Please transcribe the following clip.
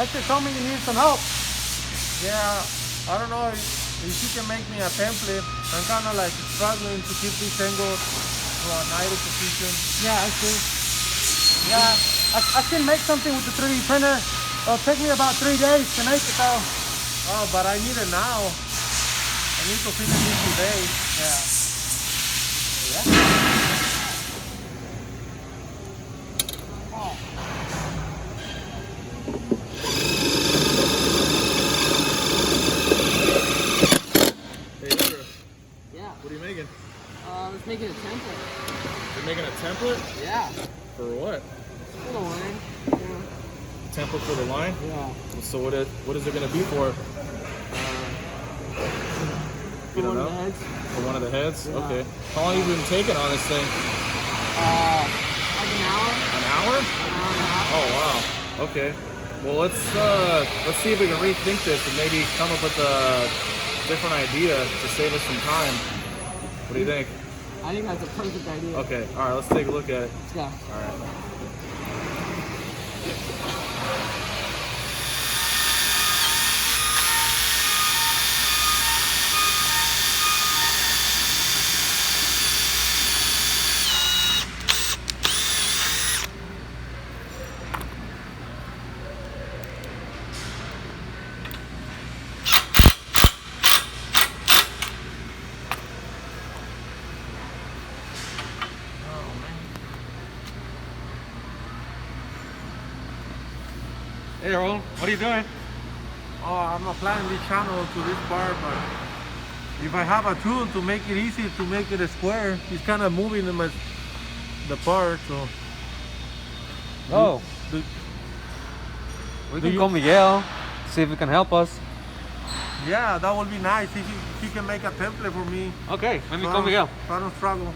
Hector told me you needed some help. Yeah, I don't know if you can make me a template. I'm kind of like struggling to keep this angle to an idle position. Yeah, I see. Yeah, I can make something with the 3D printer. It'll take me about 3 days to make it though. Oh, but I need it now. I need to finish it today. Yeah. Oh. Hey, Ezra, Yeah. what are you making? Let's make it a template. You're making a template? Yeah. For what? For the line. Yeah. Template for the line? Yeah. So what is it going to be for? For You don't one know? of the heads. For one of the heads? Yeah. Okay. How long have you been taking on this thing? Like an hour. An hour? An hour and a half. Oh wow. Okay. Well, let's see if we can rethink this and maybe come up with a different idea to save us some time. What do you think? I think that's a perfect idea. Okay. All right. Let's take a look at it. Let's go. All right. Hey, Earl, what are you doing? Oh, I'm applying this channel to this part, but if I have a tool to make it easy to make it a square, it's kind of moving the part. So. Oh. Do- We Do can you- call Miguel, see if he can help us. yeah, that would be nice if you can make a template for me. Okay, let me So call Miguel. so I don't struggle.